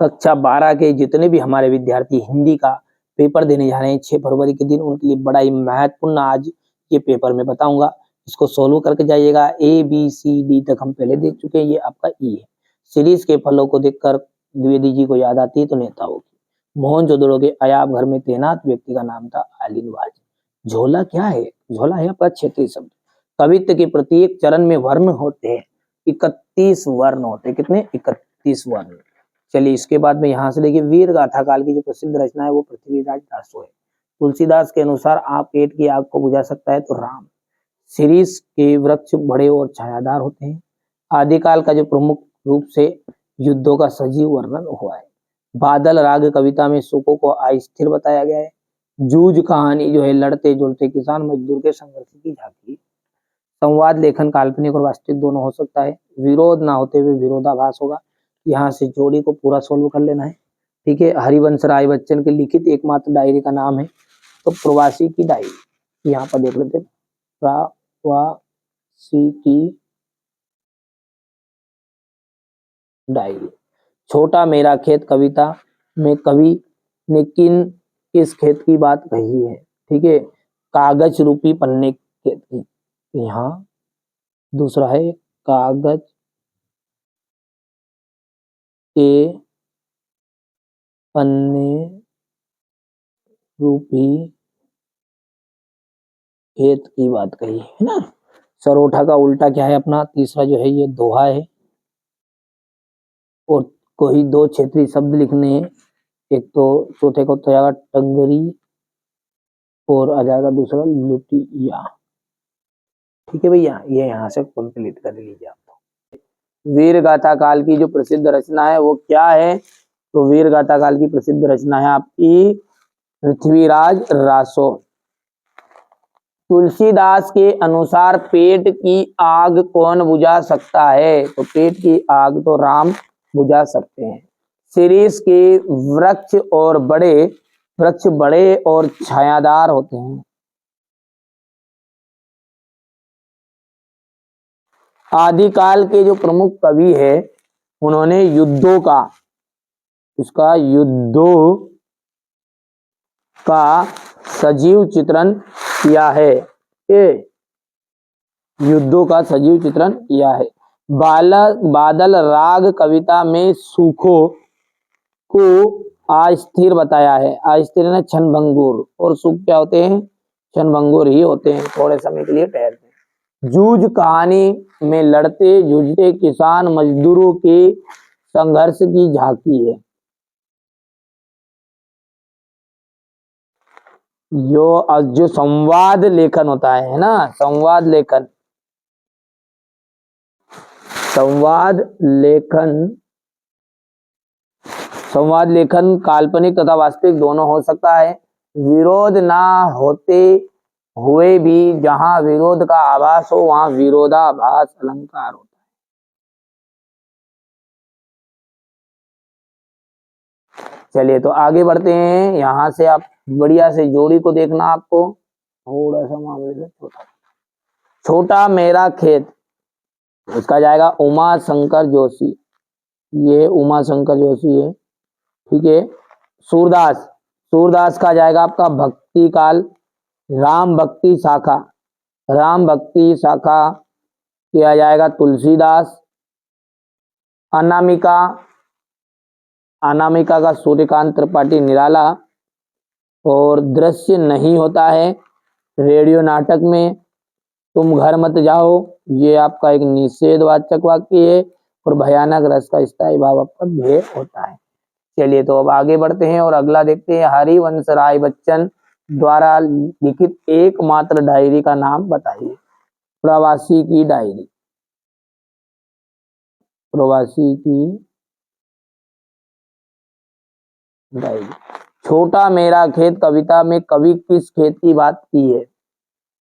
कक्षा 12 के जितने भी हमारे विद्यार्थी हिंदी का पेपर देने जा रहे हैं 6 फरवरी के दिन, उनके लिए बड़ा ही महत्वपूर्ण आज ये पेपर मैं बताऊंगा। इसको सोल्व करके जाइएगा। ए बी सी डी तक हम पहले देख चुके हैं, ये आपका ई है। सीरीज के फलों को देखकर द्विवेदी जी को याद आती है तो नेता होगी। मोहनजोदड़ो के अयाब घर में तैनात व्यक्ति का नाम था आलीन वाजी। झोला क्या है? झोला है आपका क्षेत्रीय शब्द। कवित्व के प्रत्येक चरण में वर्ण होते हैं, 31 वर्ण होते हैं। कितने? 31 वर्ण। चलिए इसके बाद में यहाँ से देखिए, वीर गाथा काल की जो प्रसिद्ध रचना है वो पृथ्वीराज दासो है। तुलसीदास के अनुसार आप पेट की आग को बुझा सकता है तो राम। शीरीष के वृक्ष बड़े और छायादार होते हैं। आदिकाल का जो प्रमुख रूप से युद्धों का सजीव वर्णन हुआ है। बादल राग कविता में सुखों को अस्थिर बताया गया है। जूझ कहानी जो है लड़ते जुड़ते किसान मजदूर के संघर्ष की झांकी। संवाद लेखन काल्पनिक और वास्तविक दोनों हो सकता है। विरोध ना होते हुए विरोधाभास होगा। यहाँ से जोड़ी को पूरा सोल्व कर लेना है। ठीक है। हरिवंश राय बच्चन के लिखित एकमात्र डायरी का नाम है तो प्रवासी की डायरी। यहाँ पर देख लेते, प्रवासी की डायरी। छोटा मेरा खेत कविता में कवि ने किस खेत की बात कही है? ठीक है, कागज रूपी पन्ने खेत की। यहाँ दूसरा है कागज के पन्ने रूपी खेत की बात कही है ना। सरोठा का उल्टा क्या है अपना? तीसरा जो है ये दोहा है। और कोई दो क्षेत्रीय शब्द लिखने हैं। एक तो चौथे को तो जाएगा टंगरी और आ जाएगा दूसरा लुटिया। ठीक है भैया, ये यहाँ से कंप्लीट कर लीजिए आप। वीर गाथा काल की जो प्रसिद्ध रचना है वो क्या है? तो वीर गाथा काल की प्रसिद्ध रचना है आपकी पृथ्वीराज रासो। तुलसीदास के अनुसार पेट की आग कौन बुझा सकता है? तो पेट की आग तो राम बुझा सकते हैं। शीरीष के वृक्ष बड़े और छायादार होते हैं। आदिकाल के जो प्रमुख कवि है उन्होंने युद्धों का सजीव चित्रण किया है। युद्धों का सजीव चित्रण किया है। बादल राग कविता में सुखों को अस्थिर बताया है। अस्थिर ने क्षणभंगुर, और सुख क्या होते हैं? क्षणभंगुर ही होते हैं, थोड़े समय के लिए ठहरते हैं। जूझ कहानी में लड़ते जूझते किसान मजदूरों के संघर्ष की झांकी है। जो संवाद लेखन होता है ना, संवाद लेखन काल्पनिक तथा वास्तविक दोनों हो सकता है। विरोध ना होते हुए भी जहां विरोध का आभास हो वहां विरोधाभास अलंकार होता है। चलिए तो आगे बढ़ते हैं। यहाँ से आप बढ़िया से जोड़ी को देखना, आपको थोड़ा सा मामले से छोटा मेरा खेत, उसका जाएगा उमा शंकर जोशी। ये उमा शंकर जोशी है। ठीक है। सूरदास का जाएगा आपका भक्ति काल। राम भक्ति शाखा किया जाएगा तुलसीदास। अनामिका का सूर्यकांत त्रिपाठी निराला। और दृश्य नहीं होता है रेडियो नाटक में। तुम घर मत जाओ, ये आपका एक निषेधवाचक वाक्य है। और भयानक रस का स्थायी भाव आपका भेय होता है। चलिए तो अब आगे बढ़ते हैं और अगला देखते हैं। हरिवंश राय बच्चन द्वारा लिखित एकमात्र डायरी का नाम बताइए। प्रवासी की डायरी। छोटा मेरा खेत कविता में कवि किस खेत की बात की है?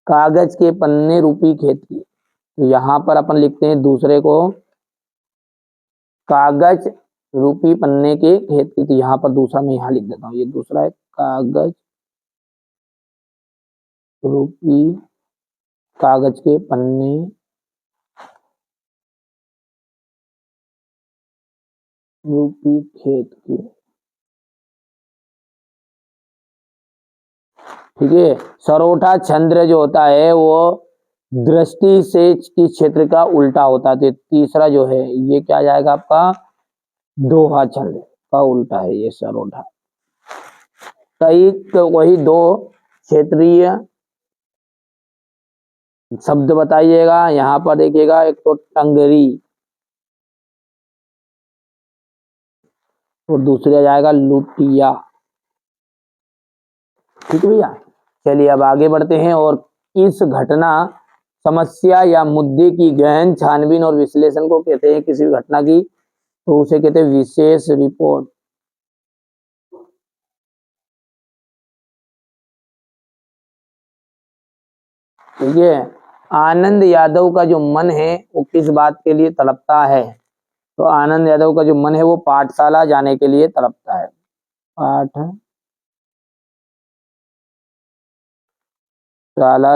कागज के पन्ने रूपी खेत की। तो यहाँ पर अपन लिखते हैं दूसरे को, कागज रूपी पन्ने के खेत की। तो यहाँ पर दूसरा मैं यहाँ लिख देता हूँ, ये दूसरा है कागज रूपी, कागज के पन्ने रूपी खेत की, ठीक है। सरोठा चंद्र जो होता है वो दृष्टि से की क्षेत्र का उल्टा होता है। तीसरा जो है ये क्या जाएगा आपका, दोहा चंद्र का उल्टा है ये सरोठा। कई तो वही दो क्षेत्रीय शब्द बताइएगा। यहाँ पर देखिएगा, एक तो टंगरी और दूसरा जाएगा लुटिया, ठीक है भैया। चलिए अब आगे बढ़ते हैं और इस घटना, समस्या या मुद्दे की गहन छानबीन और विश्लेषण को कहते हैं किसी भी घटना की, तो उसे कहते हैं विशेष रिपोर्ट। ठीक है। आनंद यादव का जो मन है वो किस बात के लिए तड़पता है, तो आनंद यादव का जो मन है वो पाठशाला जाने के लिए तड़पता है। पाठशाला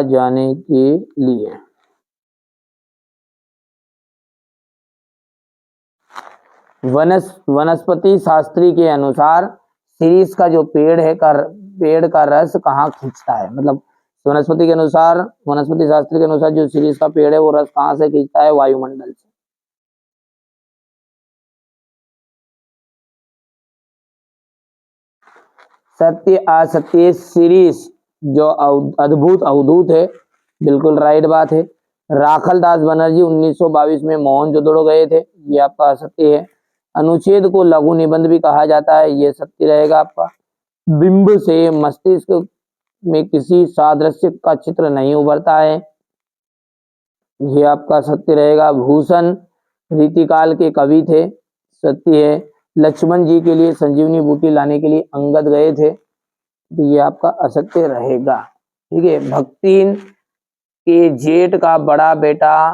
जाने के लिए। वनस्पति शास्त्री के अनुसार शीरीष का जो पेड़ का रस कहाँ खींचता है, मतलब वनस्पति के अनुसार, वनस्पति शास्त्री के अनुसार जो शीरीष का पेड़ है वो रस कहाँ से खींचता है, वायुमंडल से। सत्य असत्य शीरीष जो अद्भुत अवधूत है, बिल्कुल राइट बात है। राखल दास बनर्जी 1922 में मोहनजोदड़ो गए थे, ये आपका असत्य है। अनुच्छेद को लघु निबंध भी कहा जाता है, ये सत्य रहेगा आपका। बिंब से मस्तिष्क में किसी सादृश्य का चित्र नहीं उभरता है, ये आपका सत्य रहेगा। भूषण रीतिकाल के कवि थे, सत्य है। लक्ष्मण जी के लिए संजीवनी बूटी लाने के लिए अंगद गए थे, तो ये आपका असत्य रहेगा। ठीक है। भक्तिन के जेठ का बड़ा बेटा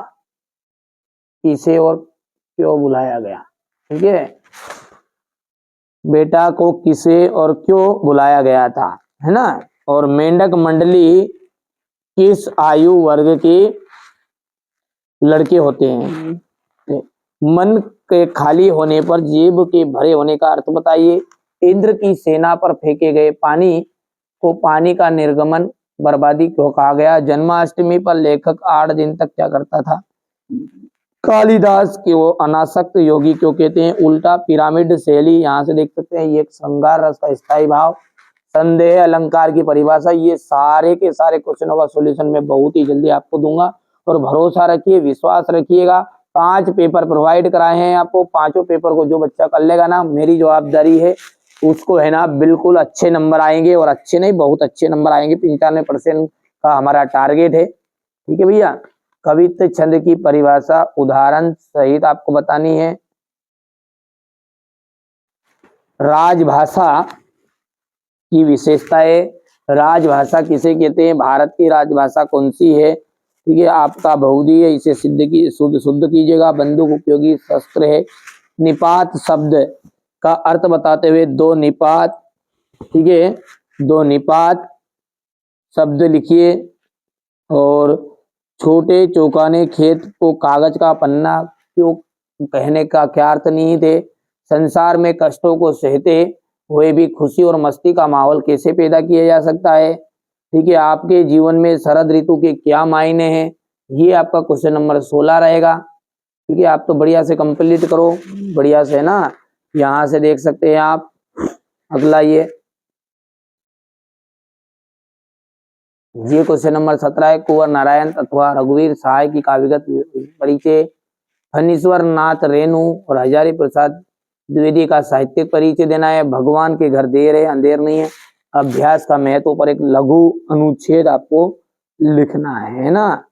किसे और क्यों बुलाया गया, ठीक है। बेटा को किसे और क्यों बुलाया गया था, है ना। और मेंढक मंडली किस आयु वर्ग के लड़के होते हैं। मन के खाली होने पर जेब के भरे होने का अर्थ बताइए। इंद्र की सेना पर फेंके गए पानी को पानी का निर्गमन बर्बादी क्यों कहा गया। जन्माष्टमी पर लेखक 8 दिन तक क्या करता था। कालिदास को अनासक्त योगी क्यों कहते हैं। उल्टा पिरामिड शैली, यहाँ से देख सकते हैं, ये एक श्रृंगार रस का स्थायी भाव। संदेह अलंकार की परिभाषा। ये सारे के सारे क्वेश्चनों का सॉल्यूशन मैं बहुत ही जल्दी आपको दूंगा, और भरोसा रखिए, विश्वास रखिएगा। 5 पेपर प्रोवाइड कराए हैं आपको, 5 पेपर को जो बच्चा कर लेगा ना, मेरी जवाबदारी है उसको, है ना, बिल्कुल अच्छे नंबर आएंगे, और अच्छे नहीं बहुत अच्छे नंबर आएंगे। 95% का हमारा टारगेट है, ठीक है भैया। कवित्व छंद की परिभाषा उदाहरण सहित आपको बतानी है। राजभाषा की विशेषताएं। राजभाषा किसे कहते हैं, भारत की राजभाषा कौन सी है, ठीक है। आपका बहुधी है, इसे शुद्ध कीजिएगा। बंदूक उपयोगी शस्त्र है। निपात शब्द का अर्थ बताते हुए दो निपात, ठीक है, दो निपात शब्द लिखिए। और छोटे चौकाने खेत को कागज का पन्ना क्यों कहने का क्या अर्थ नहीं थे। संसार में कष्टों को सहते हुए भी खुशी और मस्ती का माहौल कैसे पैदा किया जा सकता है, ठीक है। आपके जीवन में शरद ऋतु के क्या मायने हैं, ये आपका क्वेश्चन नंबर 16 रहेगा, ठीक है। आप तो बढ़िया से कंप्लीट करो, बढ़िया से ना। यहाँ से देख सकते हैं आप अगला ये क्वेश्चन नंबर 17 है। कुंवर नारायण अथवा रघुवीर सहाय की काव्यगत परिचय। फणीश्वर नाथ रेणु और हजारी प्रसाद द्विवेदी का साहित्यिक परिचय देना है। भगवान के घर देर है अंधेर नहीं है। अभ्यास का महत्व पर एक लघु अनुच्छेद आपको लिखना है ना।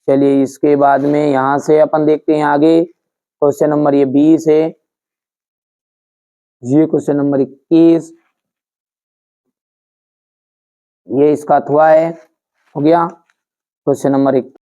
चलिए इसके बाद में यहाँ से अपन देखते हैं आगे। क्वेश्चन नंबर ये 20 है। ये क्वेश्चन नंबर 21, ये इसका अथवा है, हो गया। Question number 21